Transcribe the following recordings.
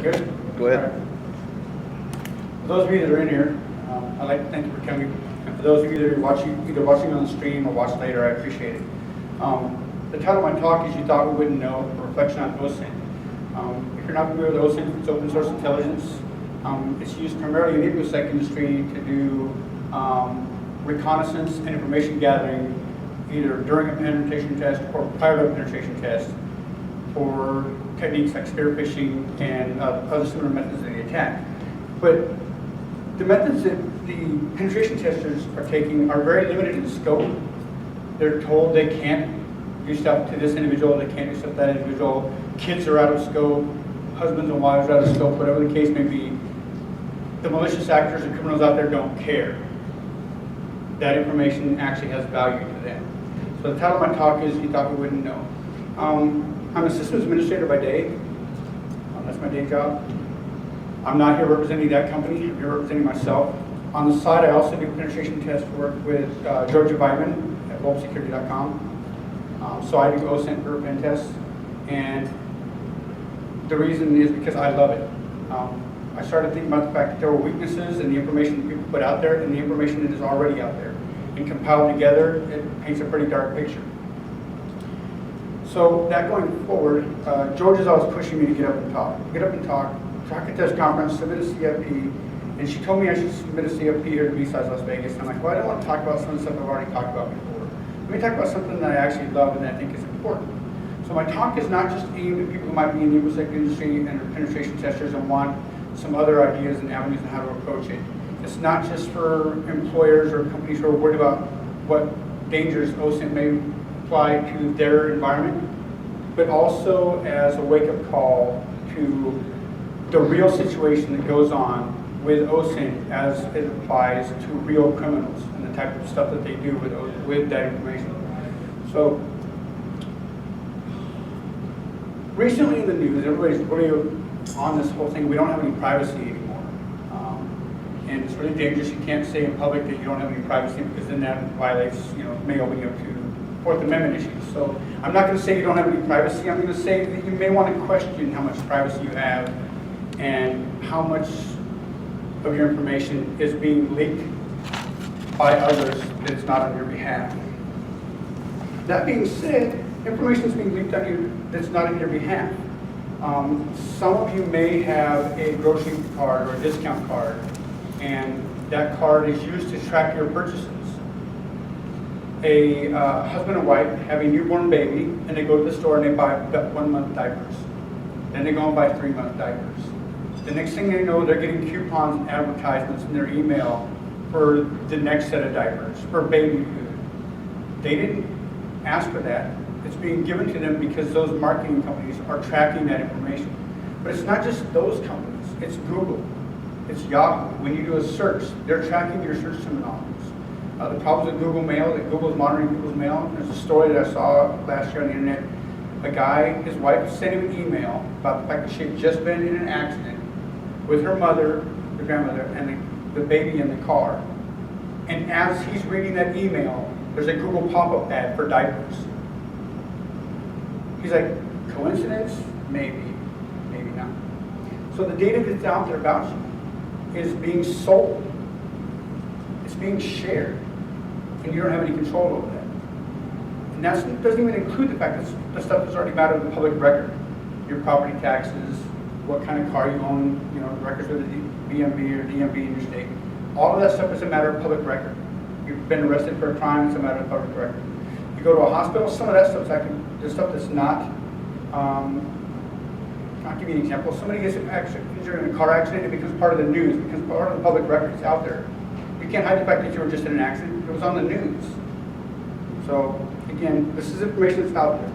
Good? Go ahead. All right. For those of you that are in here, I'd like to thank you for coming. And for those of you that are watching, either watching on the stream or watch later, I appreciate it. The title of my talk is You Thought We Wouldn't Know, a reflection on OSINT. If you're not familiar with OSINT, it's open source intelligence. It's used primarily in the InfoSec industry to do reconnaissance and information gathering, either during a penetration test or prior to a penetration test, for techniques like spear phishing and other similar methods of the attack. But the methods that the penetration testers are taking are very limited in scope. They're told they can't do stuff to this individual, they can't do stuff to that individual. Kids are out of scope, husbands and wives are out of scope, whatever the case may be. The malicious actors and criminals out there don't care. That information actually has value to them. So the title of my talk is You Thought We Wouldn't Know. I'm a systems administrator by day. That's my day job. I'm not here representing that company. I'm here representing myself. On the side, I also do penetration test work with Georgia Weidman at bulbsecurity.com. So I do OSINT for pen tests, and the reason is because I love it. I started thinking about the fact that there were weaknesses in the information that people put out there and the information that is already out there. And compiled together, it paints a pretty dark picture. So that going forward, George is always pushing me to get up and talk. Track a test conference, submit a CFP, and she told me I should submit a CFP here to BSides Las Vegas. I'm like, well, I don't want to talk about some of the stuff I've already talked about before. Let me talk about something that I actually love and that I think is important. So my talk is not just aimed at people who might be in the InfoSec industry and are penetration testers and want some other ideas and avenues on how to approach it. It's not just for employers or companies who are worried about what dangers OSINT may apply to their environment, but also as a wake-up call to the real situation that goes on with OSINT as it applies to real criminals and the type of stuff that they do with that information. So recently in the news, everybody's really on this whole thing. We don't have any privacy anymore. And it's really dangerous. You can't say in public that you don't have any privacy because then that violates, may open you up to Fourth Amendment issues. So I'm not going to say you don't have any privacy. I'm going to say that you may want to question how much privacy you have and how much of your information is being leaked by others that is not on your behalf. That being said, information is being leaked on you that's not on your behalf. Some of you may have a grocery card or a discount card, and that card is used to track your purchases. A husband and wife have a newborn baby, and they go to the store and they buy 1-month diapers. Then they go and buy 3-month diapers. The next thing they know, they're getting coupons and advertisements in their email for the next set of diapers, for baby food. They didn't ask for that. It's being given to them because those marketing companies are tracking that information. But it's not just those companies. It's Google. It's Yahoo. When you do a search, they're tracking your search terminologies. The problems with Google Mail, that Google's monitoring Google's mail. There's a story that I saw last year on the internet. A guy, his wife sent him an email about the fact that she had just been in an accident with her mother, the grandmother, and the baby in the car. And as he's reading that email, there's a Google pop-up ad for diapers. He's like, coincidence? Maybe, maybe not. So the data that's out there about you is being sold. It's being shared, and you don't have any control over that. And that doesn't even include the fact that the stuff that's already matter in the public record. Your property taxes, what kind of car you own, the records with the BMV or DMV in your state. All of that stuff is a matter of public record. You've been arrested for a crime, it's a matter of public record. You go to a hospital, some of that stuff's actually, the stuff that's not, I'll give you an example. Somebody gets injured in a car accident, it becomes part of the news, it becomes part of the public record, it's out there. You can't hide the fact that you were just in an accident, it was on the news. So, again, this is information that's out there.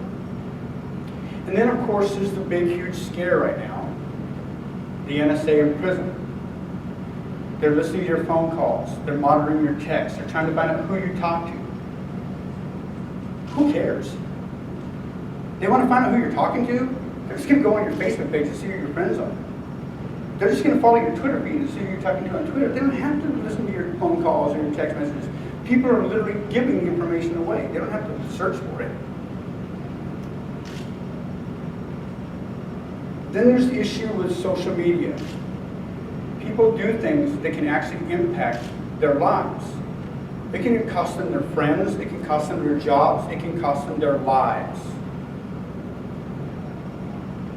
And then, of course, there's the big, huge scare right now, the NSA in prison. They're listening to your phone calls, they're monitoring your texts, they're trying to find out who you talk to. Who cares? They want to find out who you're talking to? They're just going to go on your Facebook page and see who your friends are. They're just going to follow your Twitter feed and see who you're talking to on Twitter. They don't have to listen to your phone calls or your text messages. People are literally giving the information away. They don't have to search for it. Then there's the issue with social media. People do things that can actually impact their lives. It can cost them their friends, it can cost them their jobs, it can cost them their lives.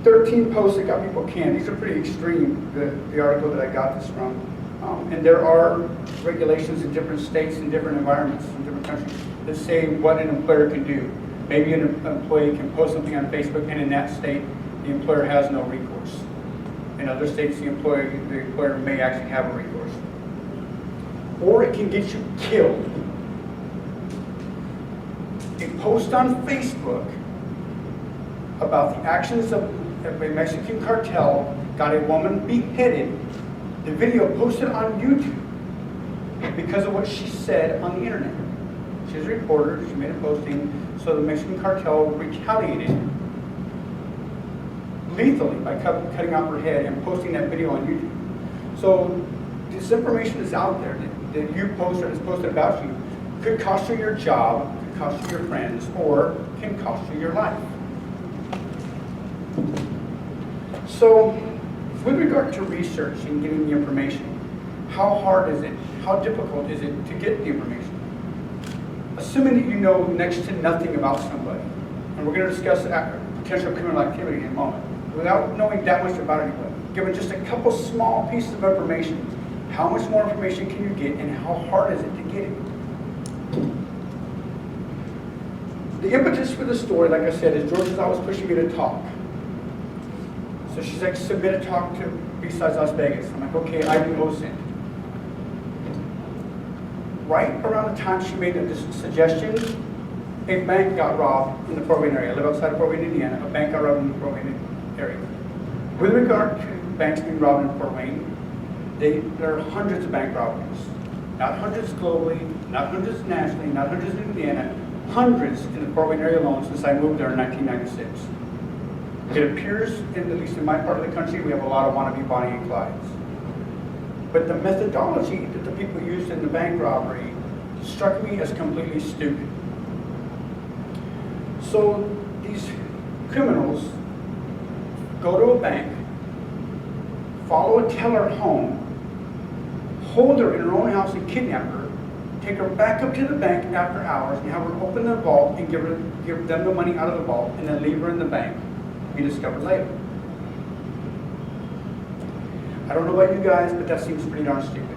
13 posts that got people canned. These are pretty extreme, the article that I got this from. And there are regulations in different states and different environments in different countries that say what an employer can do. Maybe an employee can post something on Facebook, and in that state, the employer has no recourse. In other states, the employer may actually have a recourse. Or it can get you killed. A post on Facebook about the actions of a Mexican cartel got a woman beheaded. The video posted on YouTube because of what she said on the internet. She's a reporter, she made a posting, so the Mexican cartel retaliated lethally by cutting off her head and posting that video on YouTube. So this information is out there that you post or is posted about you could cost you your job, could cost you your friends, or can cost you your life. So with regard to research and getting the information, how hard is it? How difficult is it to get the information? Assuming that you know next to nothing about somebody, and we're going to discuss potential criminal activity in a moment, without knowing that much about anybody, given just a couple small pieces of information, how much more information can you get and how hard is it to get it? The impetus for the story, like I said, is George is always pushing me to talk. So she's like, submit a talk to BSides Las Vegas. I'm like, okay, I do OSINT. Right around the time she made this suggestion, a bank got robbed in the Fort Wayne area. I live outside of Fort Wayne, Indiana. A bank got robbed in the Fort Wayne area. With regard to banks being robbed in Fort Wayne, there are hundreds of bank robberies. Not hundreds globally, not hundreds nationally, not hundreds in Indiana, hundreds in the Fort Wayne area alone since I moved there in 1996. It appears, at least in my part of the country, we have a lot of wannabe Bonnie and Clydes. But the methodology that the people used in the bank robbery struck me as completely stupid. So these criminals go to a bank, follow a teller home, hold her in her own house and kidnap her, take her back up to the bank after hours and have her open the vault and give them the money out of the vault and then leave her in the bank. Be discovered later. I don't know about you guys, but that seems pretty darn stupid.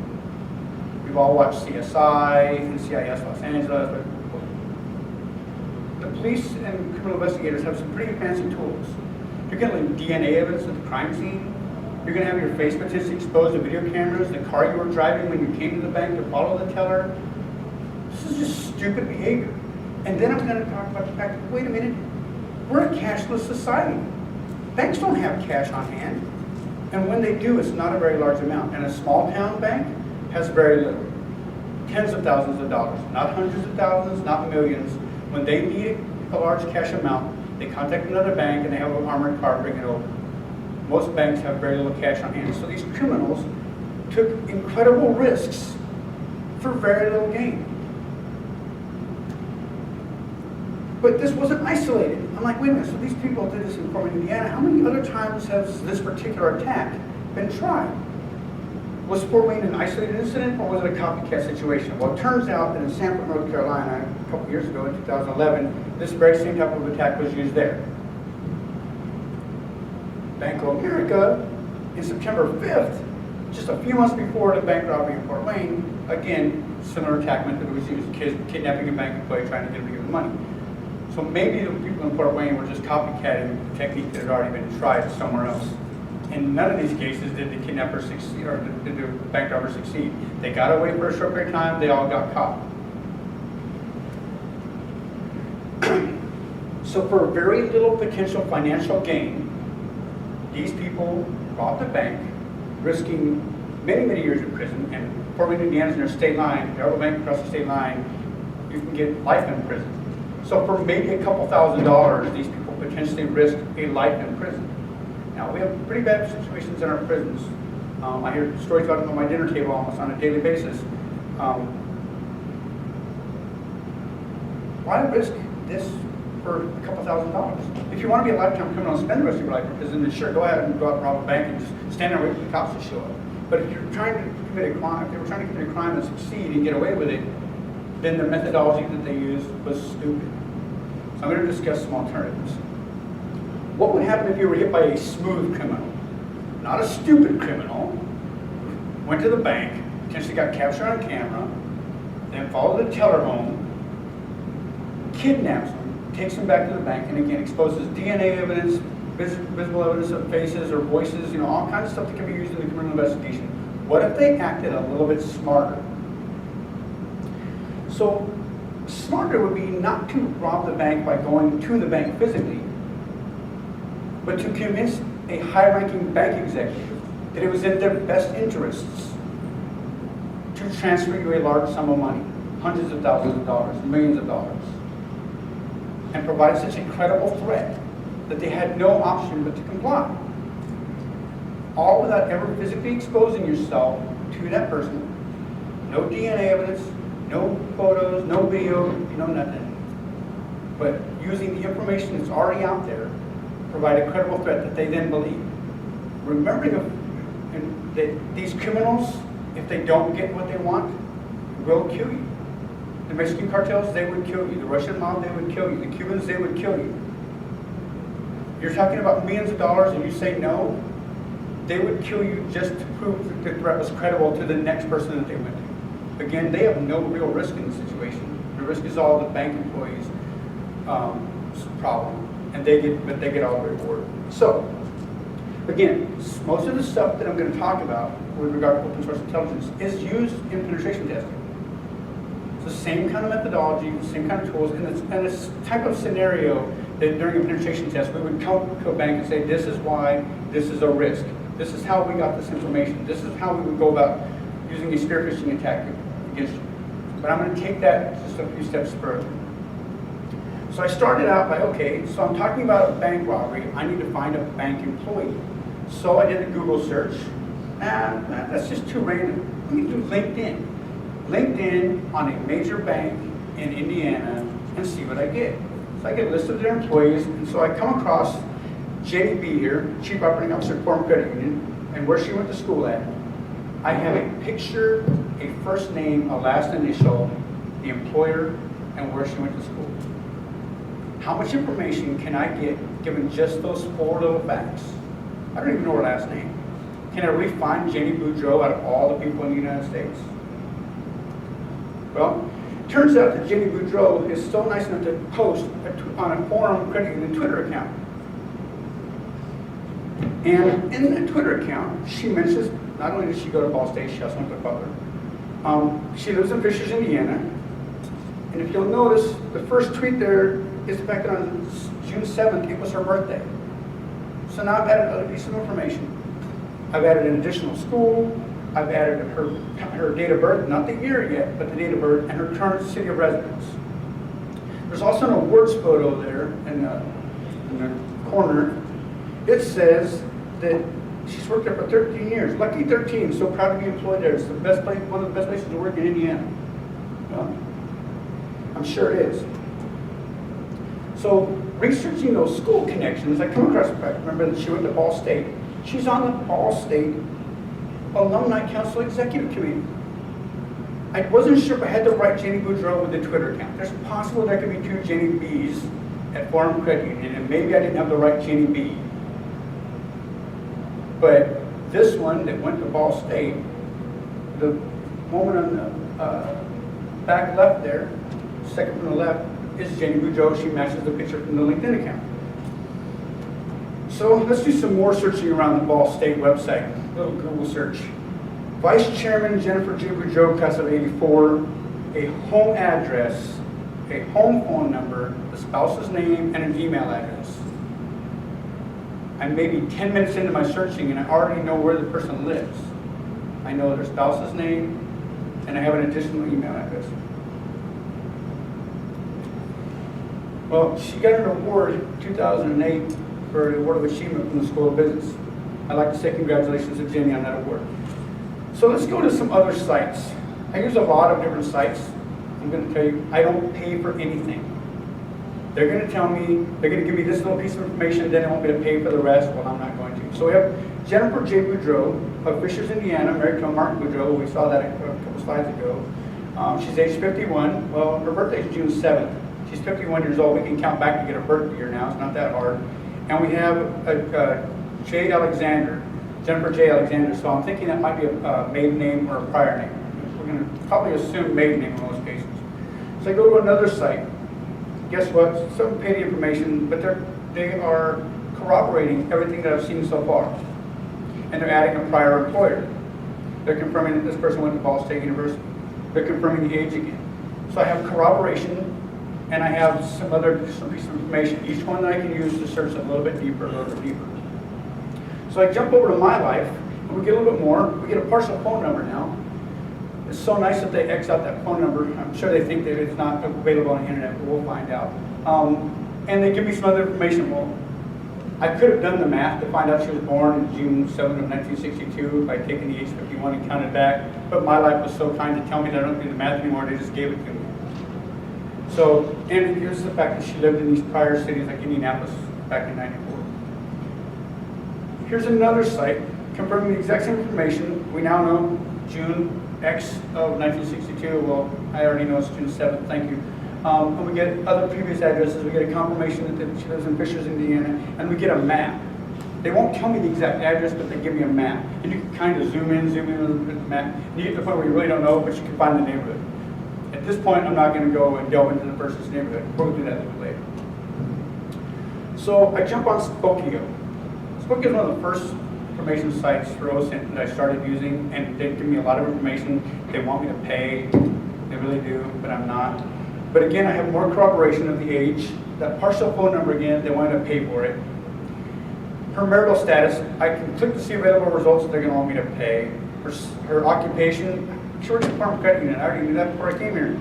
We've all watched CSI, NCIS Los Angeles. The police and criminal investigators have some pretty fancy tools. You're going to leave DNA evidence at the crime scene. You're going to have your face potentially exposed to video cameras, the car you were driving when you came to the bank to follow the teller. This is just stupid behavior. And then I'm going to talk about the fact that, wait a minute, we're a cashless society. Banks don't have cash on hand. And when they do, it's not a very large amount. And a small town bank has very little. Tens of thousands of dollars, not hundreds of thousands, not millions. When they need a large cash amount, they contact another bank and they have an armored car bring it over. Most banks have very little cash on hand. So these criminals took incredible risks for very little gain. But this wasn't isolated. I'm like, wait a minute, so these people did this in Fort Wayne, Indiana. How many other times has this particular attack been tried? Was Fort Wayne an isolated incident, or was it a copycat situation? Well, it turns out that in Sanford, North Carolina, a couple years ago, in 2011, this very same type of attack was used there. Bank of America, in September 5th, just a few months before the bank robbery in Fort Wayne, again, similar attack method was used, kidnapping a bank employee, trying to get him to give the money. So maybe the people in Fort Wayne were just copycatting the technique that had already been tried somewhere else. In none of these cases did the kidnapper succeed, or did the bank robber succeed. They got away for a short period of time, they all got caught. So for very little potential financial gain, these people robbed a bank, risking many, many years in prison, and Fort Wayne, Indiana is near state line, they rob a bank across the state line, you can get life in prison. So for maybe a couple $1,000s, these people potentially risk a life in prison. Now, we have pretty bad situations in our prisons. I hear stories about them on my dinner table almost on a daily basis. Why risk this for a couple $1,000s. If you want to be a lifetime criminal and spend the rest of your life in prison, then sure, go ahead and go out and rob a bank and just stand there waiting for the cops to show up. But if you're trying to commit a crime, if they were trying to commit a crime and succeed and get away with it, then the methodology that they used was stupid. So I'm going to discuss some alternatives. What would happen if you were hit by a smooth criminal? Not a stupid criminal. Went to the bank, potentially got captured on camera, then followed the teller home, kidnaps them, takes them back to the bank, and again exposes DNA evidence, visible evidence of faces or voices, all kinds of stuff that can be used in the criminal investigation. What if they acted a little bit smarter? So, smarter would be not to rob the bank by going to the bank physically, but to convince a high-ranking bank executive that it was in their best interests to transfer you a large sum of money, hundreds of thousands of dollars, millions of dollars, and provide such a credible threat that they had no option but to comply. All without ever physically exposing yourself to that person. No DNA evidence, no photos, no video, nothing. But using the information that's already out there, provide a credible threat that they then believe. Remembering that these criminals, if they don't get what they want, will kill you. The Mexican cartels, they would kill you. The Russian mob, they would kill you. The Cubans, they would kill you. You're talking about millions of dollars and you say no, they would kill you just to prove that the threat was credible to the next person that they went to. Again, they have no real risk in the situation. The risk is all the bank employees' problem, and they get all the reward. So, again, most of the stuff that I'm going to talk about with regard to open source intelligence is used in penetration testing. It's the same kind of methodology, the same kind of tools, and it's type of scenario that during a penetration test we would come to a bank and say, this is why this is a risk. This is how we got this information. This is how we would go about using a spear phishing attack against you. But I'm going to take that just a few steps further. So I started out by, okay, so I'm talking about a bank robbery. I need to find a bank employee. So I did a Google search. That's just too random. Let me do LinkedIn. LinkedIn on a major bank in Indiana and see what I get. So I get a list of their employees, and so I come across Jenny B here, Chief Operating Officer, Forum Credit Union, and where she went to school at. I have a picture, a first name, a last initial, the employer, and where she went to school. How much information can I get given just those 4 little facts? I don't even know her last name. Can I really find Jenny Boudreau out of all the people in the United States? Well, it turns out that Jenny Boudreau is so nice enough to post on a Forum Credit Union Twitter account. And in the Twitter account, she mentions, not only did she go to Ball State, she also went to Butler. She lives in Fishers, Indiana. And if you'll notice, the first tweet there is the fact that on June 7th, it was her birthday. So now I've added another piece of information. I've added an additional school. I've added her date of birth, not the year yet, but the date of birth, and her current city of residence. There's also an awards photo there in the corner. It says that she's worked there for 13 years. Lucky 13, so proud to be employed there. It's the best place, one of the best places to work in Indiana. I'm sure it is. So researching those school connections, I come across the fact, remember that she went to Ball State. She's on the Ball State Alumni Council Executive Committee. I wasn't sure if I had the right Jenny Boudreau with the Twitter account. There's possible there could be 2 Jenny B's at Forum Credit Union, and maybe I didn't have the right Jenny B. But this one that went to Ball State, the woman on the back left there, second from the left, is Jenny Boudreau. She matches the picture from the LinkedIn account. So let's do some more searching around the Ball State website. A little Google search. Vice Chairman Jennifer G. Boudreau, class of 84, a home address, a home phone number, the spouse's name, and an email address. I'm maybe 10 minutes into my searching and I already know where the person lives. I know their spouse's name and I have an additional email address. Well, she got an award in 2008 for an award of achievement from the School of Business. I'd like to say congratulations to Jenny on that award. So let's go to some other sites. I use a lot of different sites. I'm going to tell you, I don't pay for anything. They're going to tell me, they're going to give me this little piece of information, then they want me to pay for the rest. Well, I'm not going to. So we have Jennifer J. Boudreau of Fishers, Indiana, married to Mark Boudreau. We saw that a couple slides ago. She's age 51. Well, her birthday is June 7th. She's 51 years old. We can count back to get her birthday year now. It's not that hard. And we have J. Alexander, Jennifer J. Alexander. So I'm thinking that might be a maiden name or a prior name. We're going to probably assume maiden name in most cases. So I go to another site. Guess what? Some petty information, but they are corroborating everything that I've seen so far. And they're adding a prior employer. They're confirming that this person went to Ball State University. They're confirming the age again. So I have corroboration, and I have some piece of information. Each one that I can use to search a little bit deeper, a little bit deeper. So I jump over to my life, and we get a little bit more. We get a partial phone number now. It's so nice that they X out that phone number. I'm sure they think that it's not available on the internet, but we'll find out. And they give me some other information. Well, I could have done the math to find out she was born in June 7th of 1962 by taking the age 51 and counted back. But my life was so kind to tell me that I don't do the math anymore. They just gave it to me. So, and here's the fact that she lived in these prior cities like Indianapolis back in '94. Here's another site confirming the exact same information. We now know June X of 1962. Well, I already know it's June 7th. Thank you. And we get other previous addresses. We get a confirmation that she lives in Fishers, Indiana, and we get a map. They won't tell me the exact address, but they give me a map. And you can kind of zoom in with the map. And you get to the point where you really don't know, but you can find the neighborhood. At this point, I'm not going to go and delve into the person's neighborhood. We'll do that a little later. So I jump on Spokio. Spokio is one of the first information sites for OSINT that I started using, and they give me a lot of information. They want me to pay. They really do, but I'm not. But again, I have more corroboration of the age. That partial phone number again, they want to pay for it. Her marital status, I can click to see available results. They're going to want me to pay. Her occupation, she works at Farm Credit Union. I already knew that before I came here.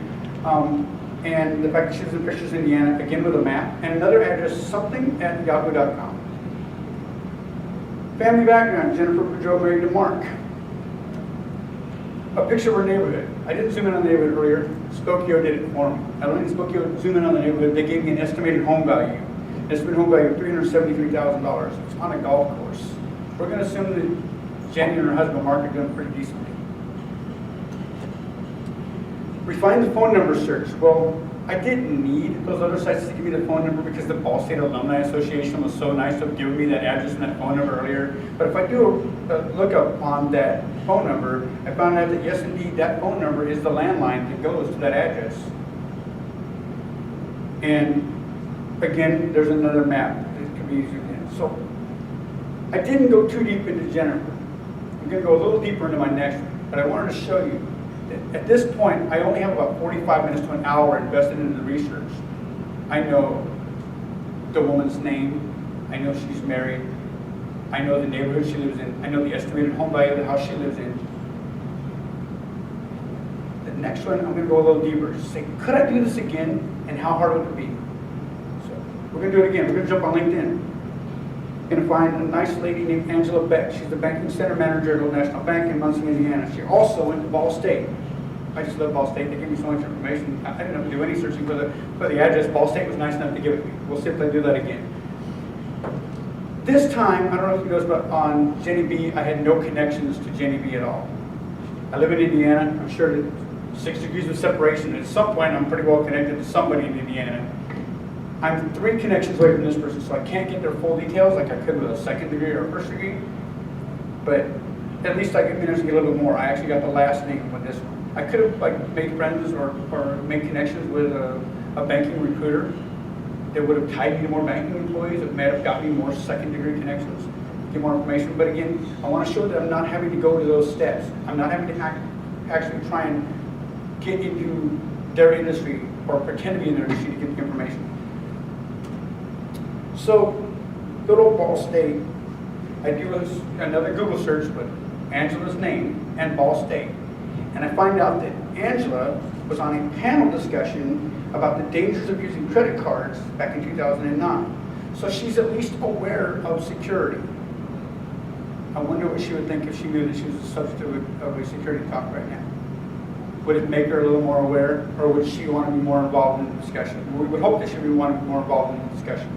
And the fact that she was in Fishers, Indiana, again with a map, and another address, something at yahoo.com. Family background, Jennifer Boudreau married to Mark. A picture of her neighborhood. I didn't zoom in on the neighborhood earlier. Spokio did it for me. I don't need Spokio to zoom in on the neighborhood. They gave me an estimated home value. Estimated home value of $373,000. It's on a golf course. We're going to assume that Jenny and her husband Mark are doing pretty decently. Refine the phone number search. Well, I didn't need those other sites to give me the phone number because the Ball State Alumni Association was so nice of giving me that address and that phone number earlier. But if I do a lookup on that phone number, I found out that yes, indeed, that phone number is the landline that goes to that address. And again, there's another map that can be used again. So I didn't go too deep into Jennifer. I'm going to go a little deeper into my next one, but I wanted to show you. At this point, I only have about 45 minutes to an hour invested into the research. I know the woman's name. I know she's married. I know the neighborhood she lives in. I know the estimated home value of the house she lives in. The next one, I'm going to go a little deeper. Say, could I do this again, and how hard would it be? So we're going to do it again. We're going to jump on LinkedIn. We're going to find a nice lady named Angela Beck. She's the banking center manager at Old National Bank in Muncie, Indiana. She also went to Ball State. I just love Ball State. They give me so much information. I didn't have to do any searching for the address. Ball State was nice enough to give it to me. We'll see if they do that again. This time, I don't know if you noticed, but on Jenny B, I had no connections to Jenny B at all. I live in Indiana. I'm sure that 6 degrees of separation. At some point, I'm pretty well connected to somebody in Indiana. I'm 3 connections away from this person, so I can't get their full details like I could with a 2nd degree or a 1st degree. But at least I could manage to get a little bit more. I actually got the last name with this one. I could have made friends or made connections with a banking recruiter that would have tied me to more banking employees. That may have gotten me more 2nd degree connections, get more information. But again, I want to show that I'm not having to go to those steps. I'm not having to actually try and get into their industry or pretend to be in their industry to get the information. So, good old Ball State. I do another Google search with Angela's name and Ball State. And I find out that Angela was on a panel discussion about the dangers of using credit cards back in 2009. So she's at least aware of security. I wonder what she would think if she knew that she was the subject of a security talk right now. Would it make her a little more aware, or would she want to be more involved in the discussion? We would hope that she would want to be more involved in the discussion.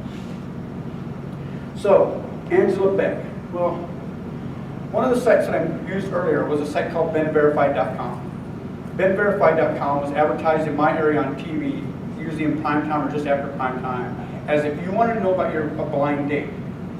So, Angela Beck. Well, one of the sites that I used earlier was a site called BenVerified.com. BenVerified.com was advertised in my area on TV, usually in prime time or just after prime time, as if you wanted to know about a blind date.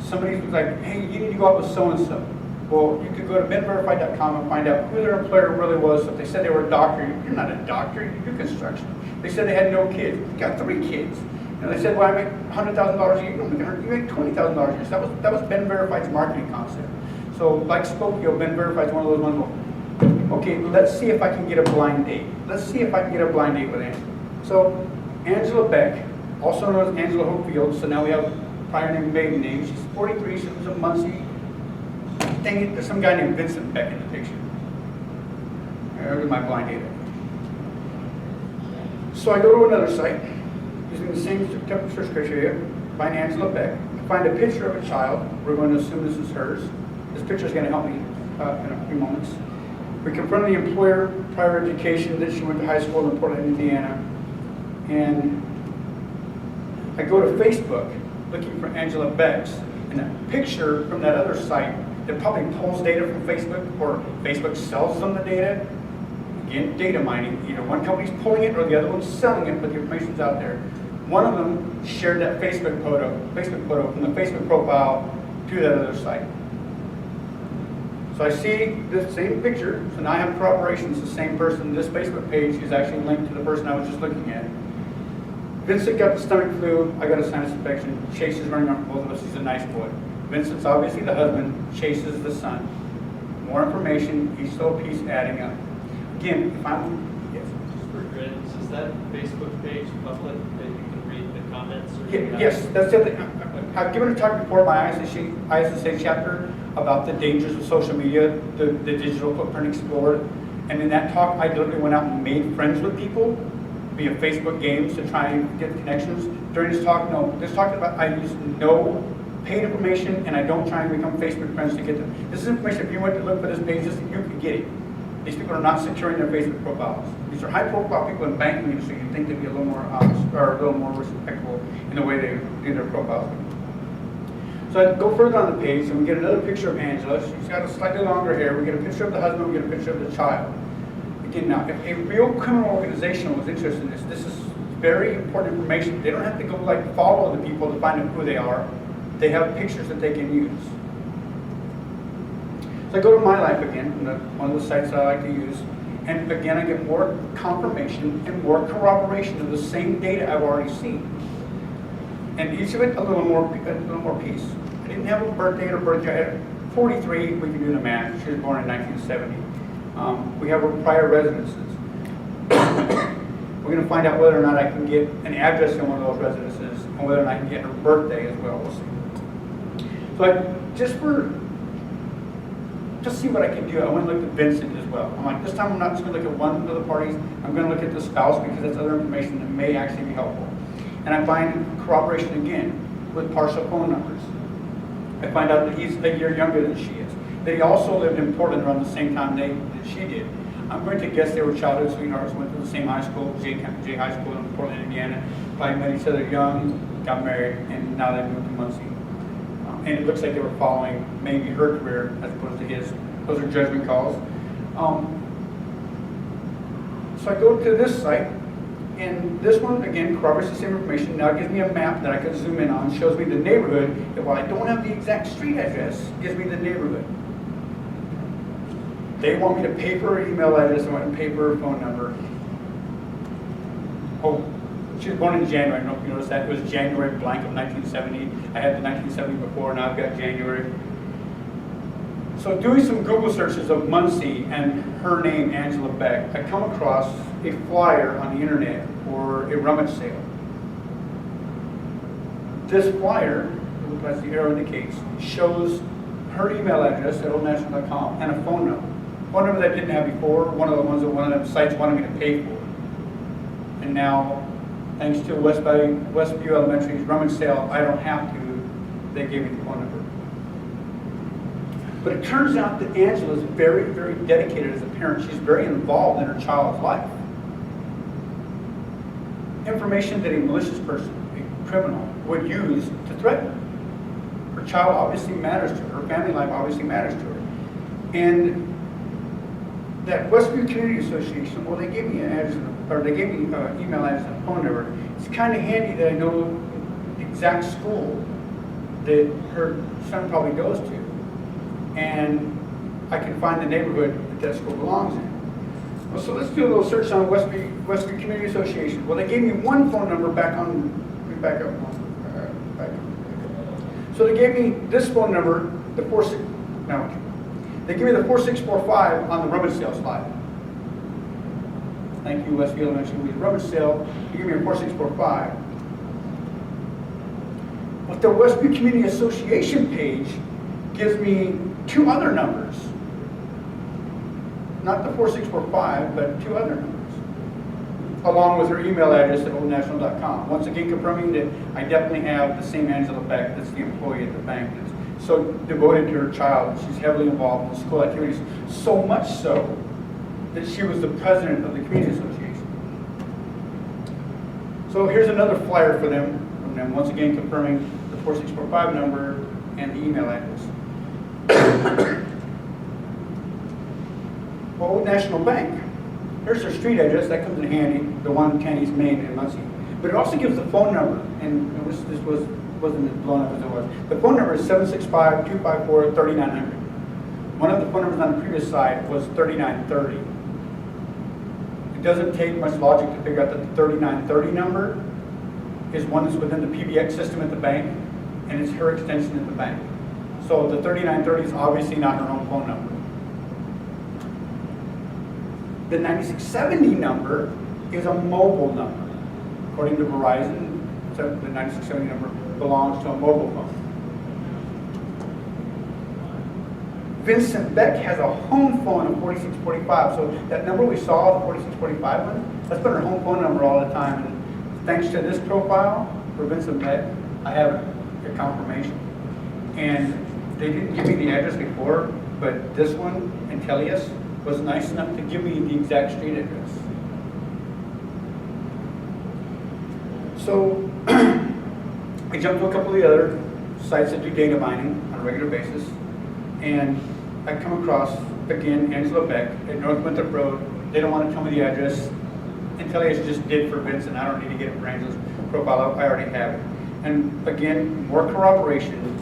Somebody was like, hey, you need to go out with so-and-so. Well, you could go to BenVerified.com and find out who their employer really was. So if they said they were a doctor, you're not a doctor, you do construction. They said they had no kids, you got 3 kids. And they said, well, I make $100,000 a year, you make $20,000 a year. So that was BenVerified's marketing concept. So like Spokio, BenVerified's one of those ones, well, okay, let's see if I can get a blind date. Let's see if I can get a blind date with Angela. So Angela Beck, also known as Angela Hopefield, so now we have prior name, maiden name. She's 43, she lives in Muncie. Dang it, there's some guy named Vincent Beck in the picture. There's my blind date. So I go to another site, using the same search criteria, find Angela Beck, find a picture of a child. We're going to assume this is hers. This picture is going to help me in a few moments. We confront the employer, prior education, that she went to high school in Portland, Indiana. And I go to Facebook, looking for Angela Beck's, and a picture from that other site that probably pulls data from Facebook, or Facebook sells them the data. Again, data mining. Either one company's pulling it or the other one's selling it, but the information's out there. One of them shared that Facebook photo from the Facebook profile to that other site. So I see this same picture, so now I have corroboration it's the same person. This Facebook page is actually linked to the person I was just looking at. Vincent got the stomach flu, I got a sinus infection. Chase is running off both of us, he's a nice boy. Vincent's obviously the husband, Chase is the son. More information, each little piece adding up. Again, if I'm, yes? Just for grids, is that Facebook page public that you can read the comments? Or Yes, that's the other thing. I've given a talk before my ISSA chapter about the dangers of social media, the digital footprint explored. And in that talk, I literally went out and made friends with people via Facebook games to try and get connections. During this talk, I use no paid information, and I don't try and become Facebook friends to get them. This is information, if you went to look for this page, you could get it. These people are not securing their Facebook profiles. These are high-profile people in banking industry. You'd think they'd be a little more honest, or a little more respectful in the way they do their profiles. So I go further on the page, and we get another picture of Angela. She's got a slightly longer hair. We get a picture of the husband. We get a picture of the child. Again, now, if a real criminal organization was interested in this is very important information. They don't have to go follow the people to find out who they are. They have pictures that they can use. So I go to My Life again, one of the sites I like to use, and again I get more confirmation and more corroboration of the same data I've already seen. And each of it a little more piece. I didn't have a birth date or birth year. 43, we can do the math. She was born in 1970. We have her prior residences. We're going to find out whether or not I can get an address in one of those residences, and whether or not I can get her birthday as well. We'll see. So just see what I can do. I want to look at Vincent as well. I'm like, this time I'm not just going to look at one of the parties. I'm going to look at the spouse, because that's other information that may actually be helpful. And I find corroboration again with partial phone numbers. I find out that he's a year younger than she is. That he also lived in Portland around the same time that she did. I'm going to guess they were childhood sweethearts, went to the same high school, J High School in Portland, Indiana. Probably met each other young, got married, and now they moved to Muncie. And it looks like they were following maybe her career as opposed to his. Those are judgment calls. So I go to this site, and this one, again, corroborates the same information. Now it gives me a map that I can zoom in on, shows me the neighborhood, that while I don't have the exact street address, gives me the neighborhood. They want me to pay for her email address, I want to pay for her phone number. Oh, she was born in January. I don't know if you noticed that. It was January blank of 1970. I had the 1970 before, now I've got January. So doing some Google searches of Muncie and her name, Angela Beck, I come across a flyer on the internet for a rummage sale. This flyer, as the arrow indicates, shows her email address at oldnational.com and a phone number. Phone number that I didn't have before, one of the ones that one of them sites wanted me to pay for. And now, thanks to Westview Elementary's rummage sale, I don't have to. They gave me the phone number. But it turns out that Angela is very, very dedicated as a parent. She's very involved in her child's life. Information that a malicious person, a criminal, would use to threaten her. Her child obviously matters to her. Her family life obviously matters to her. And that Westview Community Association, well, they gave me an address, or they gave me an email address and a phone number. It's kind of handy that I know the exact school that her son probably goes to. And I can find the neighborhood that school belongs in. Well, so let's do a little search on Westview Community Association. Well, they gave me one phone number back up. So they gave me this phone number, the 46, no, they gave me the 4645 on the rummage sale slide. Thank you, Westview Elementary. We rummage sale, they gave me a 4645. But the Westview Community Association page gives me two other numbers. Not the 4645, but two other numbers. Along with her email address at oldnational.com. Once again, confirming that I definitely have the same Angela Beck that's the employee at the bank that's so devoted to her child. She's heavily involved in school activities, so much so that she was the president of the Community Association. So here's another flyer for them, from them, once again confirming the 4645 number and the email address. Well, Old National Bank. Here's their street address. That comes in handy, the 110 East Main in Muncie. But it also gives the phone number, and this wasn't as blown up as it was. The phone number is 765-254-3900. One of the phone numbers on the previous side was 3930. It doesn't take much logic to figure out that the 3930 number is one that's within the PBX system at the bank, and it's her extension at the bank. So the 3930 is obviously not her own phone number. The 9670 number is a mobile number. According to Verizon, the 9670 number belongs to a mobile phone. Vincent Beck has a home phone of 4645. So that number we saw, the 4645 one, that's been her home phone number all the time. And thanks to this profile for Vincent Beck, I have a confirmation. And they didn't give me the address before, but this one, Intellius, was nice enough to give me the exact street address. So I jumped to a couple of the other sites that do data mining on a regular basis, and I come across, again, Angela Beck at North Winthrop Road. They don't want to tell me the address. Intellius just did for Vincent. I don't need to get it for Angela's profile. I already have it. And again, more corroboration,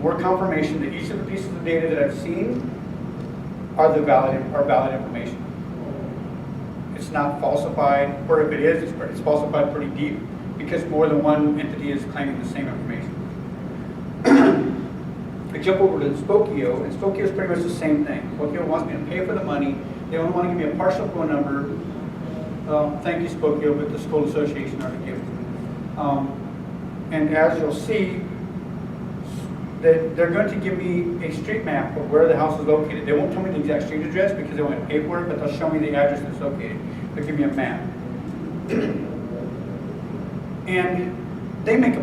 more confirmation that each of the pieces of data that I've seen are valid information. It's not falsified, or if it is, it's falsified pretty deep because more than one entity is claiming the same information. I jump over to Spokio, and Spokio is pretty much the same thing. Spokio wants me to pay for the money. They only want to give me a partial phone number. Thank you, Spokio, but the school association already gave it to me. And as you'll see, that they're going to give me a street map of where the house is located. They won't tell me the exact street address because they want to pay for it, but they'll show me the address that's located. They'll give me a map. And they make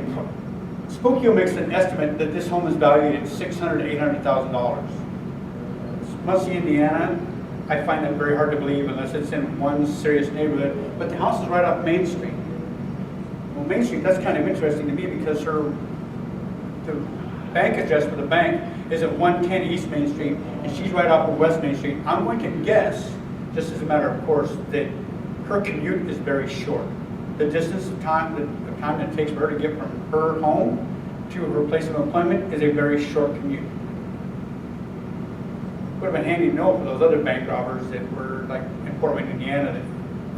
Spokio makes an estimate that this home is valued at $600,000 to $800,000. Muncie, Indiana, I find that very hard to believe unless it's in one serious neighborhood. But the house is right off Main Street. Well, Main Street, that's kind of interesting to me because the bank address for the bank is at 110 East Main Street, and she's right off of West Main Street. I'm going to guess, just as a matter of course, that her commute is very short. The distance of time, the time that it takes for her to get from her home to her place of employment is a very short commute. Would have been handy to know for those other bank robbers that were like in Fort Wayne, Indiana, that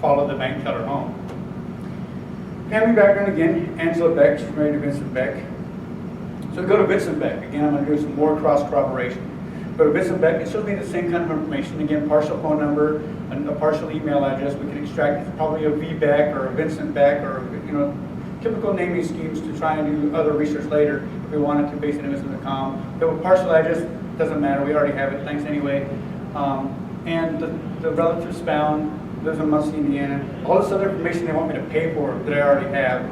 followed the bank teller home. Family background again, Angela Beck, she's married to Vincent Beck. So to go to Vincent Beck, again, I'm going to do some more cross-corroboration. Go to Vincent Beck, it shows me the same kind of information. Again, partial phone number, and a partial email address. We can extract probably a V Beck or a Vincent Beck or, typical naming schemes to try and do other research later if we wanted to base it in the com. The partial address doesn't matter, we already have it, thanks anyway. And the relatives found, lives in Muncie, Indiana. All this other information they want me to pay for that I already have.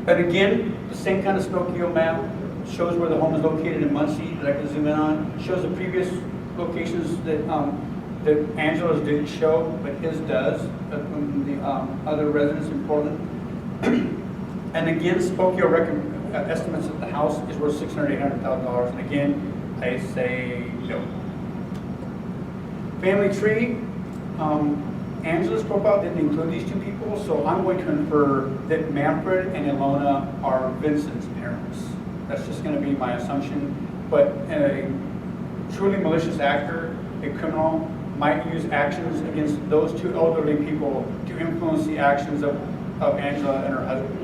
But again, the same kind of Spokio map shows where the home is located in Muncie that I can zoom in on. Shows the previous locations that that Angela's didn't show, but his does, from the other residents in Portland. And again, Spokio estimates that the house is worth $600,000, $800,000. And again, I say no. Family tree. Angela's profile didn't include these two people, so I'm going to infer that Manfred and Ilona are Vincent's parents. That's just going to be my assumption. But a truly malicious actor, a criminal, might use actions against those two elderly people to influence the actions of Angela and her husband.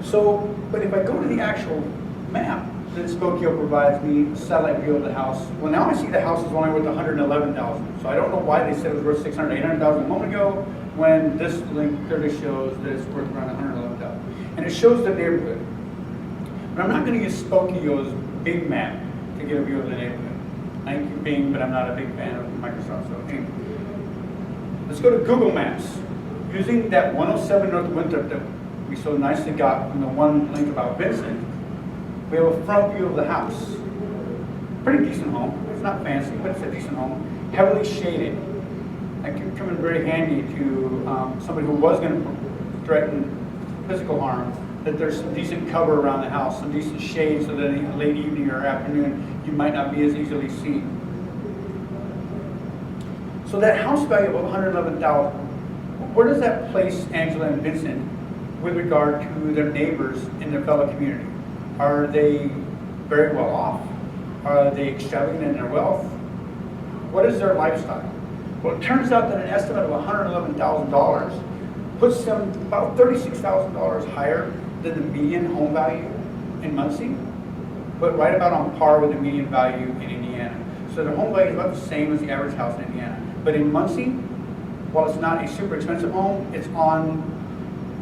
So, but if I go to the actual map that Spokio provides me, a satellite view of the house, well, now I see the house is only worth $111,000. So I don't know why they said it was worth $600,000, $800,000 a moment ago, when this link clearly shows that it's worth around $111,000. And it shows the neighborhood. But I'm not going to use Spokio's big map to get a view of the neighborhood. Thank you, Bing, but I'm not a big fan of Microsoft. So anyway, let's go to Google Maps. Using that 107 North Winthrop that we so nicely got from the one link about Vincent, we have a front view of the house. Pretty decent home. It's not fancy, but it's a decent home. Heavily shaded. That can come in very handy to somebody who was going to threaten physical harm, that there's some decent cover around the house, some decent shade, so that in a late evening or afternoon, you might not be as easily seen. So that house value of $111,000, where does that place Angela and Vincent with regard to their neighbors in their fellow community? Are they very well off? Are they extravagant in their wealth? What is their lifestyle? Well, it turns out that an estimate of $111,000 puts them about $36,000 higher than the median home value in Muncie, but right about on par with the median value in Indiana. So their home value is about the same as the average house in Indiana. But in Muncie, while it's not a super expensive home, it's on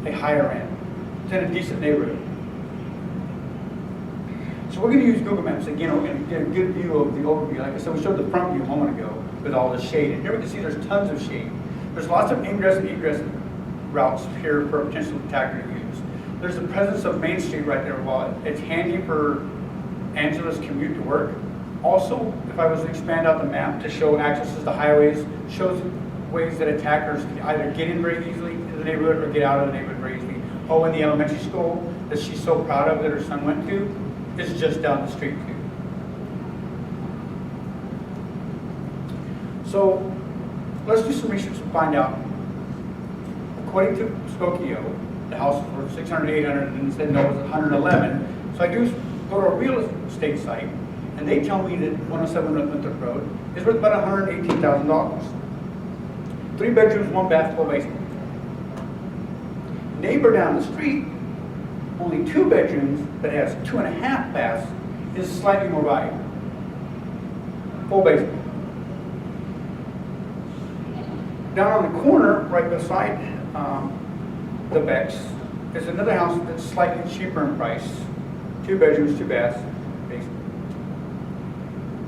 a higher end. It's in a decent neighborhood. So we're going to use Google Maps. Again, we're going to get a good view of the overview. Like I said, we showed the front view a moment ago with all the shade. And here we can see there's tons of shade. There's lots of ingress and egress routes here for a potential attacker to use. There's the presence of Main Street right there. Well, it's handy for Angela's commute to work. Also, if I was to expand out the map to show accesses to highways, shows ways that attackers can either get in very easily into the neighborhood or get out of the neighborhood very easily. Oh, and the elementary school that she's so proud of that her son went to is just down the street too. So let's do some research to find out. According to Spokio, the house was worth $600,000, $800,000, and instead no, it was $111,000. So I do go to a real estate site, and they tell me that 107 North Winthrop Road is worth about $118,000. 3 bedrooms, 1 bath, 4 basement. Neighbor down the street, only 2 bedrooms, but has 2.5 baths, is slightly more valuable. 4 basement. Down on the corner, right beside the Becks, is another house that's slightly cheaper in price. 2 bedrooms, 2 baths, basement.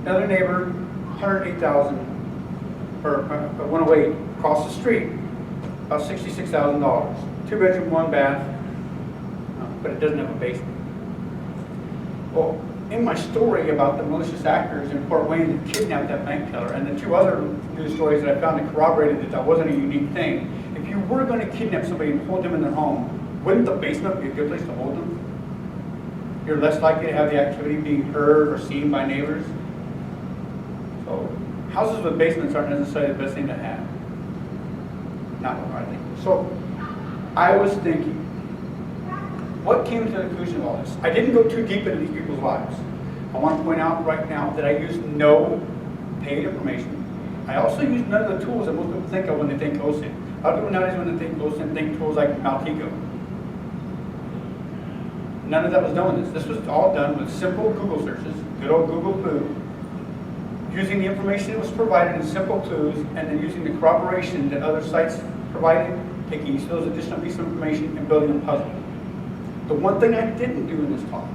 Another neighbor, $108,000, or 108 across the street, about $66,000. 2 bedroom, 1 bath, but it doesn't have a basement. Well, in my story about the malicious actors in Fort Wayne that kidnapped that bank teller, and the 2 other news stories that I found that corroborated that that wasn't a unique thing, if you were going to kidnap somebody and hold them in their home, wouldn't the basement be a good place to hold them? You're less likely to have the activity being heard or seen by neighbors. So houses with basements aren't necessarily the best thing to have. Not what I think. So I was thinking, what came to the conclusion of all this? I didn't go too deep into these people's lives. I want to point out right now that I used no paid information. I also used none of the tools that most people think of when they think OSINT. A lot of people nowadays when they think OSINT think tools like Maltico. None of that was done with this. This was all done with simple Google searches, good old Google Foo, using the information that was provided in simple clues, and then using the corroboration that other sites provided, taking each of those additional pieces of information and building a puzzle. The one thing I didn't do in this talk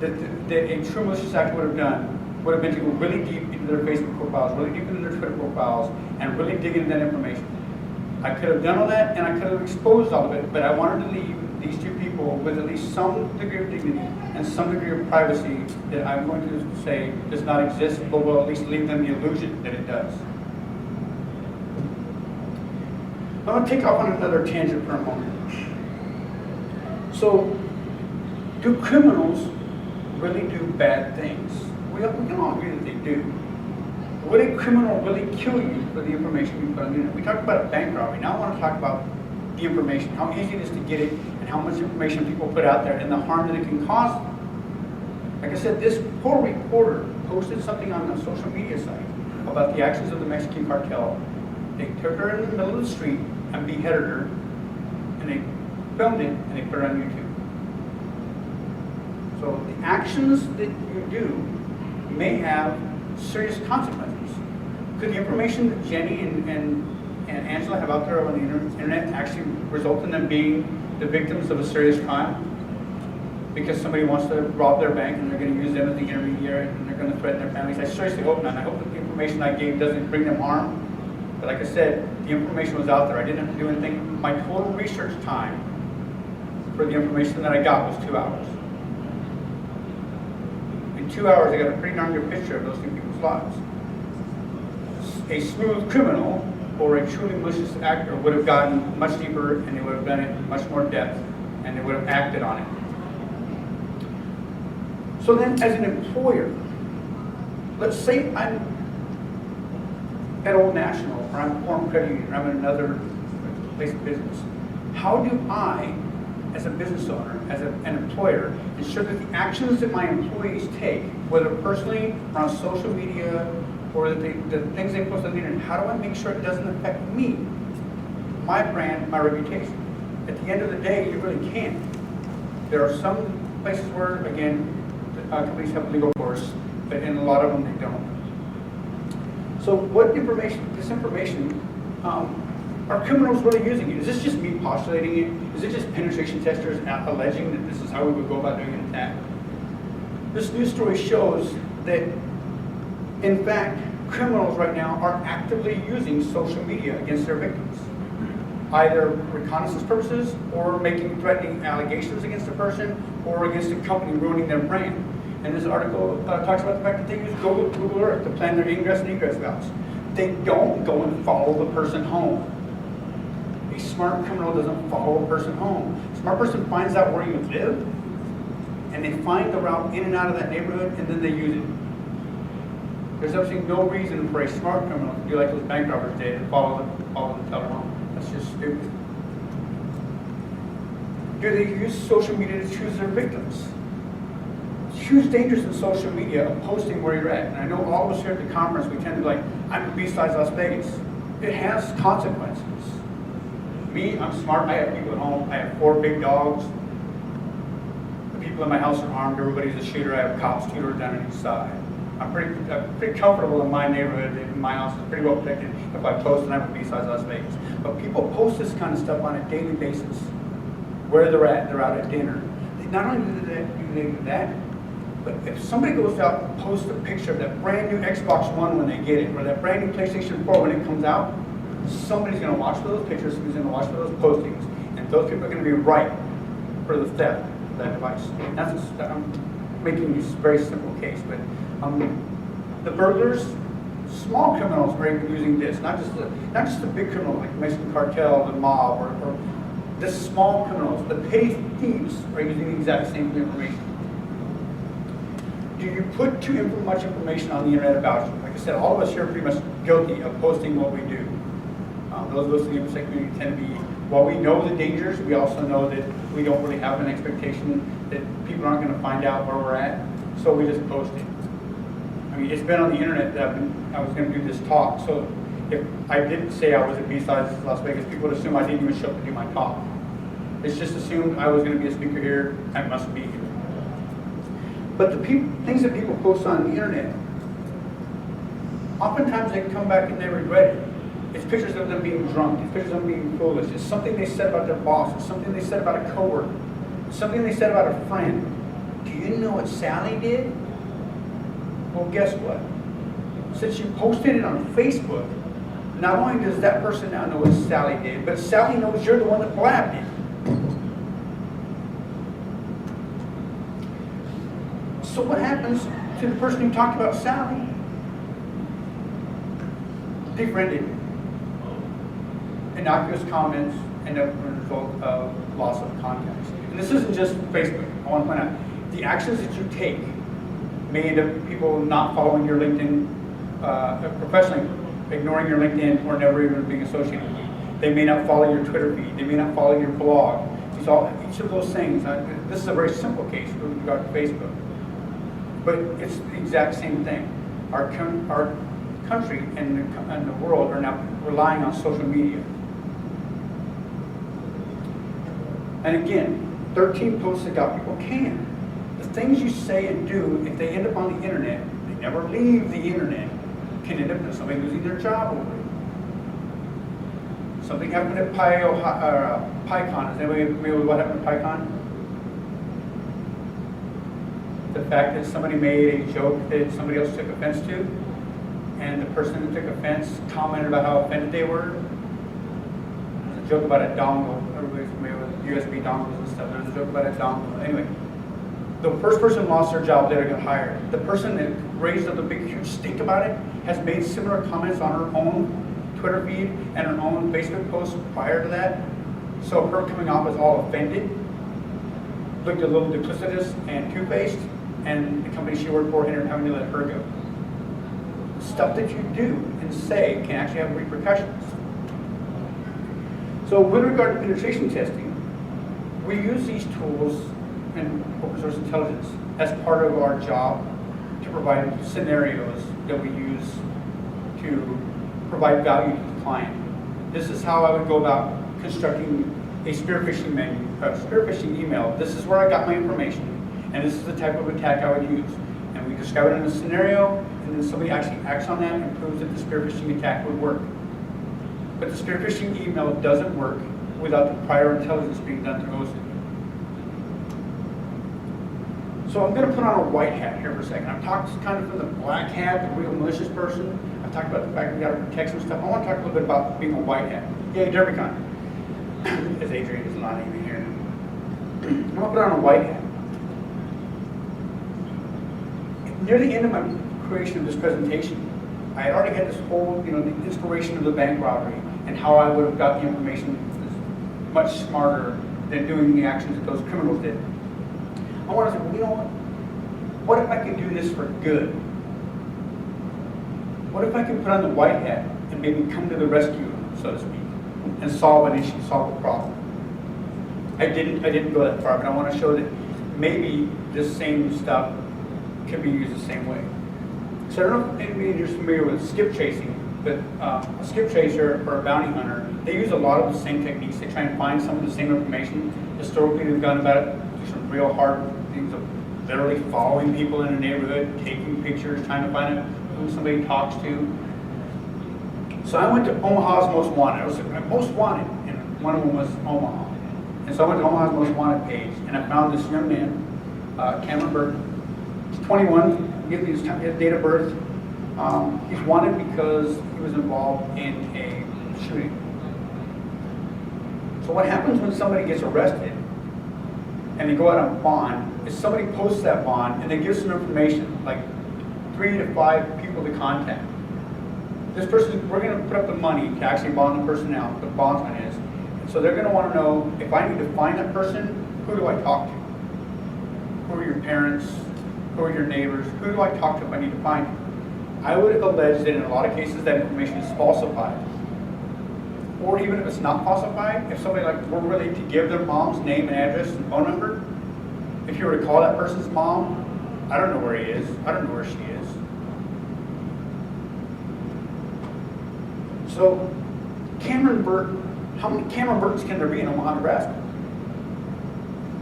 that a true malicious actor would have done would have been to go really deep into their Facebook profiles, really deep into their Twitter profiles, and really dig into that information. I could have done all that, and I could have exposed all of it, but I wanted to leave these 2 people people with at least some degree of dignity and some degree of privacy that I'm going to say does not exist, but will at least leave them the illusion that it does. I'm going to take off on another tangent for a moment. So, do criminals really do bad things? We can all agree that they do. Would a criminal really kill you for the information you put on the internet? We talked about a bank robbery. Now I want to talk about the information, how easy it is to get it, and how much information people put out there, and the harm that it can cause them. Like I said, this poor reporter posted something on a social media site about the actions of the Mexican cartel. They took her in the middle of the street and beheaded her, and they filmed it, and they put it on YouTube. So the actions that you do may have serious consequences. Could the information that Jenny and Angela have out there on the internet actually result in them being the victims of a serious crime? Because somebody wants to rob their bank and they're going to use them as the intermediary and they're going to threaten their families. I seriously hope not. I hope that the information I gave doesn't bring them harm. But like I said, the information was out there. I didn't have to do anything. My total research time for the information that I got was 2 hours. In 2 hours, I got a pretty darn good picture of those two people's lives. A smooth criminal or a truly malicious actor would have gotten much deeper, and they would have done it in much more depth, and they would have acted on it. So then, as an employer, let's say I'm at Old National, or I'm Forum Credit Union, or I'm in another place of business. How do I, as a business owner, as an employer, ensure that the actions that my employees take, whether personally or on social media, or the things they post on the internet, how do I make sure it doesn't affect me, my brand, my reputation? At the end of the day, you really can't. There are some places where, again, companies have a legal course, but in a lot of them they don't. So what information, this information, are criminals really using it? Is this just me postulating it? Is it just penetration testers alleging that this is how we would go about doing an attack? This news story shows that, in fact, criminals right now are actively using social media against their victims, either reconnaissance purposes or making threatening allegations against a person or against a company, ruining their brand. And this article talks about the fact that they use Google Earth to plan their ingress and egress routes. They don't go and follow the person home. A smart criminal doesn't follow a person home. A smart person finds out where you live, and they find the route in and out of that neighborhood, and then they use it. There's absolutely no reason for a smart criminal to do like those bank robbers did and follow the teller home. That's just stupid. Do they use social media to choose their victims? Huge dangers in social media of posting where you're at. And I know all of us here at the conference, we tend to be like, I'm at BSides Las Vegas. It has consequences. Me, I'm smart. I have people at home. I have 4 big dogs. The people in my house are armed. Everybody's a shooter. I have cops tutors down on each side. I'm pretty comfortable in my neighborhood. In my house is pretty well protected if I post and I'm at BSides Las Vegas. But people post this kind of stuff on a daily basis. Where they're at. They're out at dinner. Not only do they do that, but if somebody goes out and posts a picture of that brand new Xbox One when they get it, or that brand new PlayStation 4 when it comes out, somebody's going to watch those pictures, somebody's going to watch those postings, and those people are going to be ripe for the theft of that device. I'm making this very simple case, but the burglars, small criminals are even using this, not just the big criminals like the Mexican cartel, the mob, or the small criminals, the petty thieves are using the exact same information. Do you put too much information on the internet about you? Like I said, all of us here are pretty much guilty of posting what we do. Those of us in the infosec community tend to be, while we know the dangers, we also know that we don't really have an expectation that people aren't going to find out where we're at, so we just post it. I mean, it's been on the internet that I was going to do this talk, so if I didn't say I was at BSides Las Vegas, people would assume I didn't even show up to do my talk. It's just assumed I was going to be a speaker here, I must be here. But the things that people post on the internet, oftentimes they come back and they regret it. It's pictures of them being drunk. It's pictures of them being foolish. It's something they said about their boss. It's something they said about a coworker. It's something they said about a friend. Do you know what Sally did? Well, guess what? Since you posted it on Facebook, not only does that person now know what Sally did, but Sally knows you're the one that blabbed it. So what happens to the person who talked about Sally? Defriended. Innocuous comments end up as a result of loss of contacts. And this isn't just Facebook. I want to point out, the actions that you take may end up people not following your LinkedIn professionally, ignoring your LinkedIn, or never even being associated with you. They may not follow your Twitter feed. They may not follow your blog. Each of those things, this is a very simple case with regard to Facebook. But it's the exact same thing. Our country and the world are now relying on social media. And again, 13 posts that got people canned. The things you say and do, if they end up on the internet, they never leave the internet, can end up in somebody losing their job over it. Something happened at PyCon. Is anybody familiar with what happened at PyCon? The fact that somebody made a joke that somebody else took offense to, and the person who took offense commented about how offended they were. There's a joke about a dongle. Everybody's familiar with USB dongles and stuff. There's a joke about a dongle. Anyway, the first person lost their job, later got hired. The person that raised up a big, huge stink about it has made similar comments on her own Twitter feed and her own Facebook posts prior to that. So her coming off as all offended looked a little duplicitous and two-faced, and the company she worked for ended up having to let her go. Stuff that you do and say can actually have repercussions. So with regard to penetration testing, we use these tools in open source intelligence as part of our job to provide scenarios that we use to provide value to the client. This is how I would go about constructing a spear phishing email. This is where I got my information, and this is the type of attack I would use. And we describe it in a scenario, and then somebody actually acts on that and proves that the spear phishing attack would work. But the spear phishing email doesn't work without the prior intelligence being done through OSINT. So I'm going to put on a white hat here for a second. I've talked kind of from the black hat, the real malicious person. I've talked about the fact we got to protect some stuff. I want to talk a little bit about being a white hat. Yay, DerbyCon. As Adrian is not even here. I'm going to put on a white hat. Near the end of my creation of this presentation, I had already had this whole, the inspiration of the bank robbery and how I would have got the information much smarter than doing the actions that those criminals did. I want to say, well, you know what if I could do this for good? What if I could put on the white hat and maybe come to the rescue, so to speak, and solve an issue, solve a problem? I didn't go that far, but I want to show that maybe this same stuff can be used the same way. So I don't know if anybody is familiar with skip chasing, but a skip chaser or a bounty hunter, they use a lot of the same techniques. They try and find some of the same information. Historically, they've gone about it through some real hard things of literally following people in a neighborhood, taking pictures, trying to find out who somebody talks to. So I went to Omaha's Most Wanted. I was most wanted, and one of them was Omaha. And so I went to Omaha's Most Wanted page, and I found this young man, Cameron Burton. He's 21. Give his date of birth. He's wanted because he was involved in a shooting. So what happens when somebody gets arrested and they go out on bond is somebody posts that bond and they give some information, like 3 to 5 people to contact. This person, we're going to put up the money to actually bond the person out, the bondsman is. So they're going to want to know, if I need to find that person, who do I talk to? Who are your parents? Who are your neighbors? Who do I talk to if I need to find you? I would allege that in a lot of cases that information is falsified. Or even if it's not falsified, if somebody were really to give their mom's name and address and phone number, if you were to call that person's mom, I don't know where he is. I don't know where she is. So, Cameron Burton, how many Cameron Burtons can there be in Omaha, Nebraska?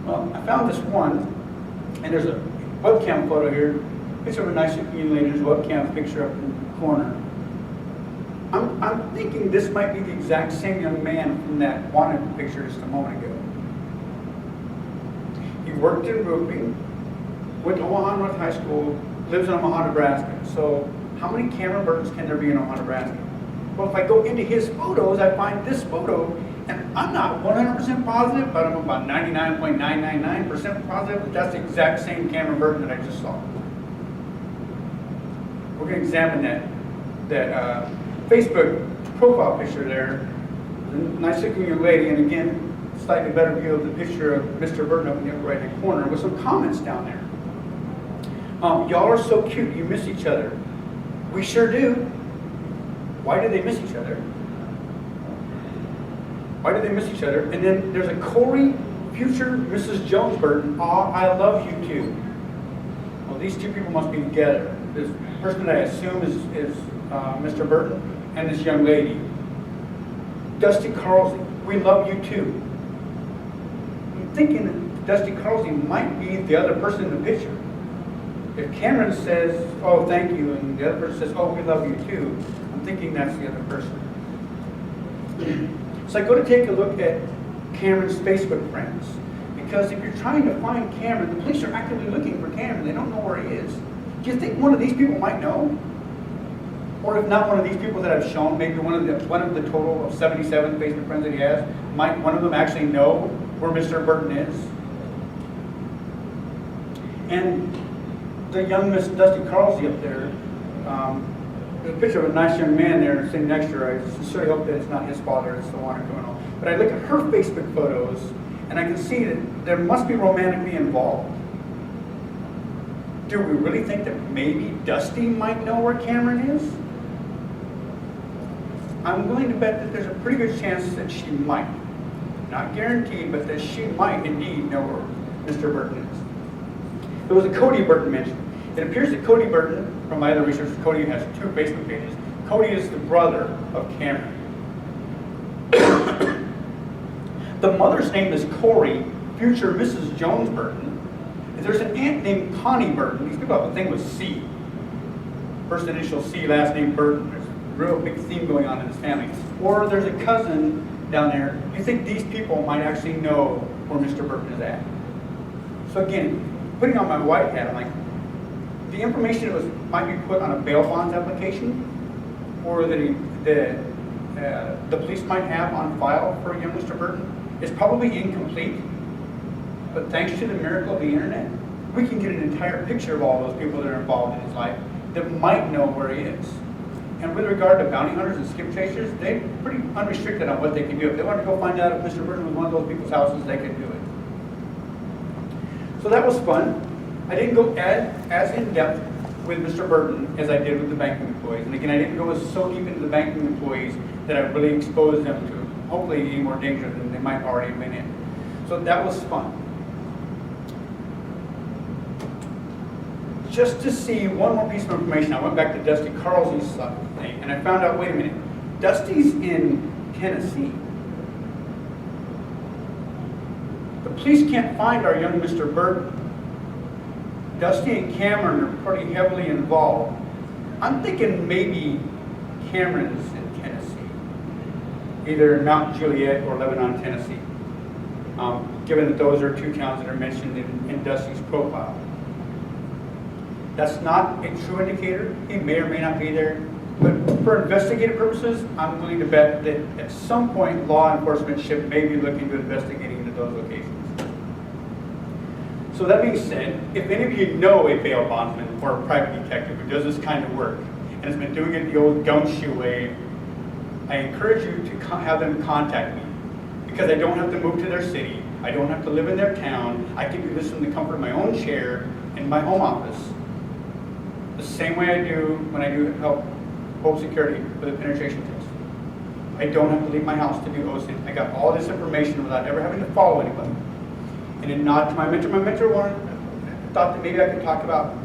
Well, I found this one, and there's a webcam photo here. It's of a nice looking lady's webcam picture up in the corner. I'm thinking this might be the exact same young man from that wanted picture just a moment ago. He worked in roofing, went to Omaha North High School, lives in Omaha, Nebraska. So how many Cameron Burtons can there be in Omaha, Nebraska? Well, if I go into his photos, I find this photo, and I'm not 100% positive, but I'm about 99.999% positive that that's the exact same Cameron Burton that I just saw. We're going to examine that Facebook profile picture there. A nice looking young lady, and again, slightly better view of the picture of Mr. Burton up in the upper right hand corner with some comments down there. Y'all are so cute, you miss each other. We sure do. Why do they miss each other? Why do they miss each other? And then there's a Corey, future Mrs. Jones Burton. Aw, I love you too. Well, these two people must be together. This person that I assume is Mr. Burton and this young lady. Dusty Carlsey, we love you too. I'm thinking that Dusty Carlsey might be the other person in the picture. If Cameron says, oh, thank you, and the other person says, oh, we love you too, I'm thinking that's the other person. So I go to take a look at Cameron's Facebook friends. Because if you're trying to find Cameron, the police are actively looking for Cameron. They don't know where he is. Do you think one of these people might know? Or if not one of these people that I've shown, maybe one of the total of 77 Facebook friends that he has, might one of them actually know where Mr. Burton is? And the young Miss Dusty Carlsey up there, there's a picture of a nice young man there sitting next to her. I sincerely hope that it's not his father, it's the one going on. But I look at her Facebook photos, and I can see that there must be romantically involved. Do we really think that maybe Dusty might know where Cameron is? I'm willing to bet that there's a pretty good chance that she might. Not guaranteed, but that she might indeed know where Mr. Burton is. There was a Cody Burton mentioned. It appears that Cody Burton, from my other research, Cody has 2 Facebook pages. Cody is the brother of Cameron. The mother's name is Corey, future Mrs. Jones Burton. And there's an aunt named Connie Burton. These people have a thing with C. First initial C, last name Burton. There's a real big theme going on in this family. Or there's a cousin down there. You think these people might actually know where Mr. Burton is at? So again, putting on my white hat, I'm like, the information that might be put on a bail bonds application, or that the police might have on file for young Mr. Burton, is probably incomplete. But thanks to the miracle of the internet, we can get an entire picture of all those people that are involved in his life that might know where he is. And with regard to bounty hunters and skip chasers, they're pretty unrestricted on what they can do. If they want to go find out if Mr. Burton was one of those people's houses, they could do it. So that was fun. I didn't go as in-depth with Mr. Burton as I did with the banking employees. And again, I didn't go so deep into the banking employees that I really exposed them to hopefully any more danger than they might already have been in. So that was fun. Just to see one more piece of information, I went back to Dusty Carlsey's thing, and I found out, wait a minute, Dusty's in Tennessee. The police can't find our young Mr. Burton. Dusty and Cameron are pretty heavily involved. I'm thinking maybe Cameron's in Tennessee, either Mount Juliet or Lebanon, Tennessee, given that those are 2 towns that are mentioned in Dusty's profile. That's not a true indicator. He may or may not be there. But for investigative purposes, I'm willing to bet that at some point law enforcement may be looking to investigating into those locations. So that being said, if any of you know a bail bondsman or a private detective who does this kind of work and has been doing it the old gumshoe way, I encourage you to have them contact me, because I don't have to move to their city. I don't have to live in their town. I can do this from the comfort of my own chair in my home office. The same way I do when I do help home security with a penetration test. I don't have to leave my house to do OSINT. I got all this information without ever having to follow anybody. And in nod to my mentor thought that maybe I could talk about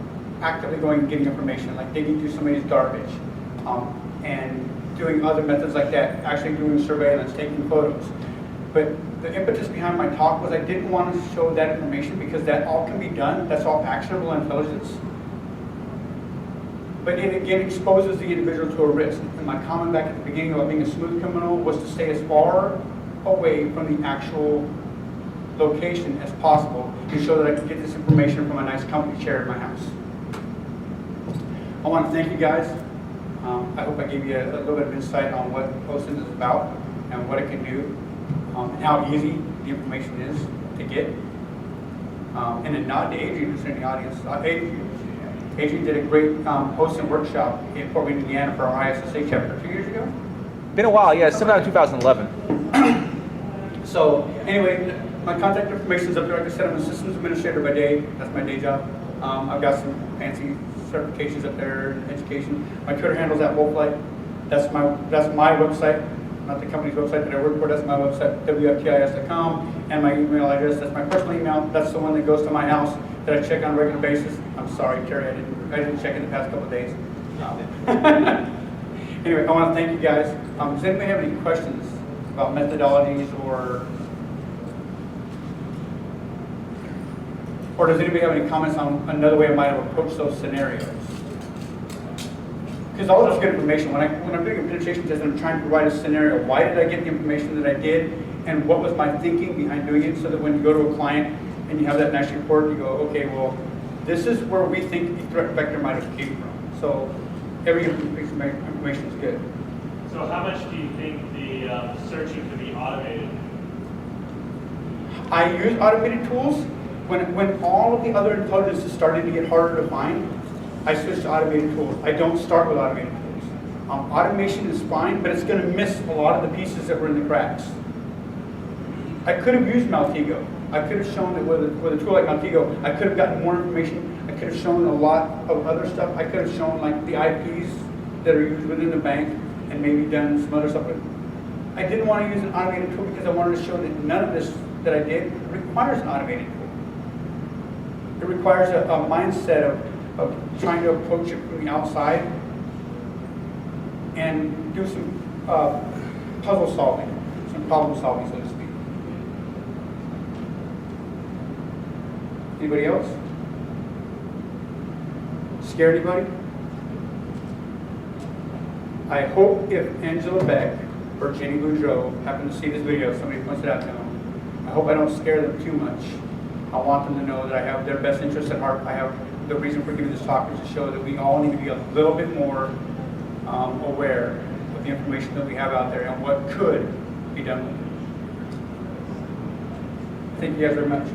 actively going and getting information, like digging through somebody's garbage, and doing other methods like that, actually doing surveillance, taking photos. But the impetus behind my talk was I didn't want to show that information because that all can be done. That's all actionable intelligence. But it again exposes the individual to a risk. And my comment back at the beginning about being a smooth criminal was to stay as far away from the actual location as possible to show that I could get this information from a nice comfy chair in my house. I want to thank you guys. I hope I gave you a little bit of insight on what OSINT is about and what it can do. and how easy the information is to get. And a nod to Adrian, who's in the audience. Adrian did a great hosting workshop in Fort Wayne, Indiana for our ISSA chapter 2 years ago. Been a while, yeah, sometime 2011. So anyway, my contact information is up there. Like I said, I'm a systems administrator by day. That's my day job. I've got some fancy certifications up there in education. My Twitter handle is @Wolflight. That's my website, not the company's website that I work for. That's my website, wftis.com, and my email address. That's my personal email. That's the one that goes to my house that I check on a regular basis. I'm sorry, Terry, I didn't check in the past couple of days. Anyway, I want to thank you guys. Does anybody have any questions about methodologies or does anybody have any comments on another way I might have approached those scenarios? Because all of this good information, when I'm doing a penetration test and I'm trying to provide a scenario, why did I get the information that I did, and what was my thinking behind doing it, so that when you go to a client and you have that nice report, you go, okay, well, this is where we think the threat vector might have came from. So every information is good. So how much do you think the searching could be automated? I use automated tools. When all of the other intelligence is starting to get harder to find, I switch to automated tools. I don't start with automated tools. Automation is fine, but it's going to miss a lot of the pieces that were in the cracks. I could have used Maltego. I could have shown that with a tool like Maltego, I could have gotten more information. I could have shown a lot of other stuff. I could have shown like the IPs that are used within the bank and maybe done some other stuff. But I didn't want to use an automated tool because I wanted to show that none of this that I did requires an automated tool. It requires a mindset of trying to approach it from the outside and do some puzzle solving, some problem solving, so to speak. Anybody else? Scare anybody? I hope if Angela Beck or Jenny Boudreau happen to see this video, somebody points it out to them, I hope I don't scare them too much. I want them to know that I have their best interests at heart. I have the reason for giving this talk is to show that we all need to be a little bit more aware of the information that we have out there and what could be done with it. Thank you guys very much.